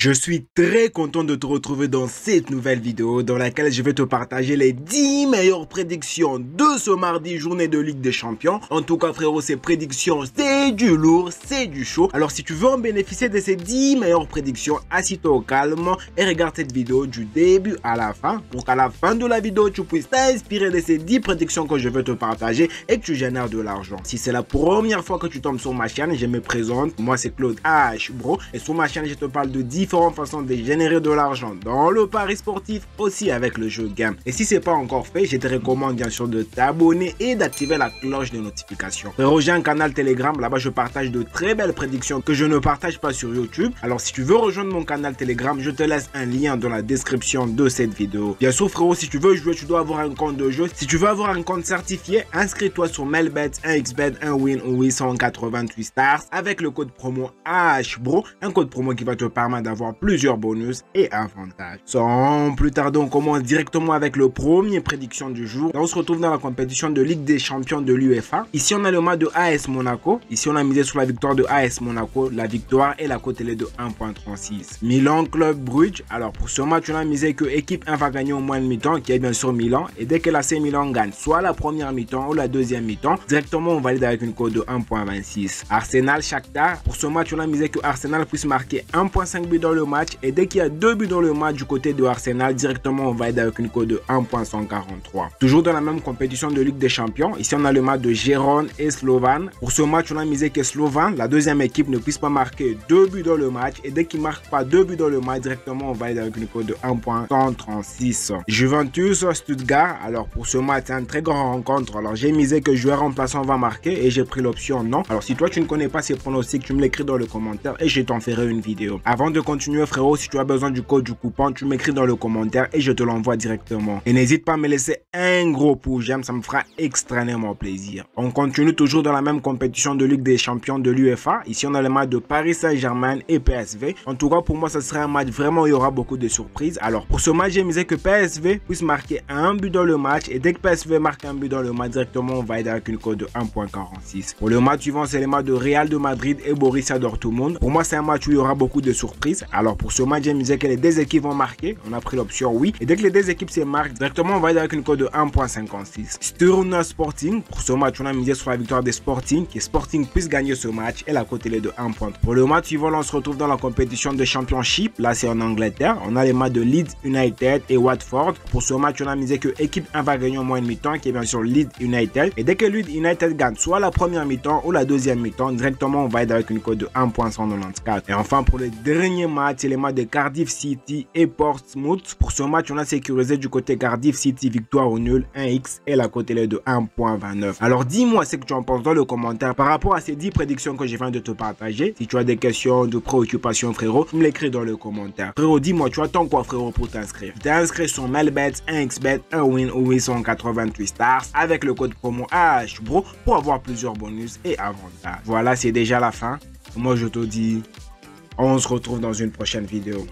Je suis très content de te retrouver dans cette nouvelle vidéo dans laquelle je vais te partager les 10 meilleures prédictions de ce mardi, journée de Ligue des Champions. En tout cas frérot, ces prédictions c'est du lourd, c'est du chaud. Alors si tu veux en bénéficier de ces 10 meilleures prédictions, assis-toi au calme et regarde cette vidéo du début à la fin pour qu'à la fin de la vidéo tu puisses t'inspirer de ces 10 prédictions que je vais te partager et que tu génères de l'argent. Si c'est la première fois que tu tombes sur ma chaîne, je me présente, moi c'est Claude H Bro et sur ma chaîne je te parle de différentes façons de générer de l'argent dans le pari sportif, aussi avec le jeu game. Et si c'est pas encore fait, je te recommande bien sûr de t'abonner et d'activer la cloche de notification. Frérot, j'ai un canal Telegram, là-bas je partage de très belles prédictions que je ne partage pas sur YouTube. Alors si tu veux rejoindre mon canal Telegram, je te laisse un lien dans la description de cette vidéo. Bien sûr frérot, si tu veux jouer, tu dois avoir un compte de jeu. Si tu veux avoir un compte certifié, inscris-toi sur Melbet, 1xBet, 1win ou 888 stars avec le code promo HBRO, un code promo qui va te permettre d'avoir plusieurs bonus et avantages. Sans plus tarder, on commence directement avec le premier prédiction du jour. Là, on se retrouve dans la compétition de Ligue des Champions de l'UEFA. Ici, on a le match de AS Monaco. Ici, on a misé sur la victoire de AS Monaco. La victoire et la cote est de 1.36. Milan Club Brugge. Alors, pour ce match, on a misé que équipe 1 va gagner au moins une mi-temps, qui est bien sûr Milan. Et dès que l'AC Milan gagne, soit la première mi-temps ou la deuxième mi-temps, directement, on valide avec une cote de 1.26. Arsenal Shakhtar. Pour ce match, on a misé que Arsenal puisse marquer 1.5 buts dans le match et dès qu'il y a 2 buts dans le match du côté de Arsenal, directement on va être avec une cote de 1.143. Toujours dans la même compétition de Ligue des Champions, ici on a le match de Gérone et Slovan. Pour ce match, on a misé que Slovan, la deuxième équipe, ne puisse pas marquer 2 buts dans le match et dès qu'il ne marque pas 2 buts dans le match, directement on va être avec une cote de 1.136. Juventus Stuttgart, alors pour ce match c'est une très grande rencontre, alors j'ai misé que joueur remplaçant va marquer et j'ai pris l'option non. Alors si toi tu ne connais pas ces pronostics, tu me l'écris dans le commentaire et je t'en ferai une vidéo. Avant de continuer frérot, si tu as besoin du code du coupon, tu m'écris dans le commentaire et je te l'envoie directement. Et n'hésite pas à me laisser un gros pouce j'aime, ça me fera extrêmement plaisir. On continue toujours dans la même compétition de Ligue des Champions de l'UEFA. Ici on a le match de Paris Saint-Germain et PSV. En tout cas pour moi ça sera un match vraiment, il y aura beaucoup de surprises. Alors pour ce match j'ai misé que PSV puisse marquer un but dans le match et dès que PSV marque un but dans le match, directement on va être avec une cote de 1.46. Pour le match suivant, c'est le match de Real de Madrid et Borussia Dortmund. Pour moi c'est un match où il y aura beaucoup de surprises. Alors pour ce match j'ai misé que les deux équipes vont marquer, on a pris l'option oui, et dès que les deux équipes se marquent, directement on va être avec une cote de 1.56. Sturm Sporting, pour ce match on a misé sur la victoire des Sporting, que Sporting puisse gagner ce match et la cote est de 1.3. Pour le match suivant, on se retrouve dans la compétition de Championship, là c'est en Angleterre, on a les matchs de Leeds United et Watford. Pour ce match on a misé que équipe 1 va gagner au moins une mi-temps, qui est bien sûr Leeds United, et dès que Leeds United gagne soit la première mi-temps ou la deuxième mi-temps, directement on va être avec une cote de 1.194. Et enfin pour le dernier match, c'est les matchs de Cardiff City et Portsmouth. Pour ce match, on a sécurisé du côté Cardiff City victoire au nul 1x et la cote est de 1.29. Alors dis-moi ce que tu en penses dans le commentaire par rapport à ces 10 prédictions que je viens de te partager. Si tu as des questions, de préoccupations frérot, tu me l'écris dans le commentaire. Frérot, dis-moi, tu attends quoi frérot pour t'inscrire? T'es inscrit sur Melbet, 1xBet, 1win ou 888 stars avec le code promo HBRO pour avoir plusieurs bonus et avantages. Voilà, c'est déjà la fin. Moi je te dis, on se retrouve dans une prochaine vidéo.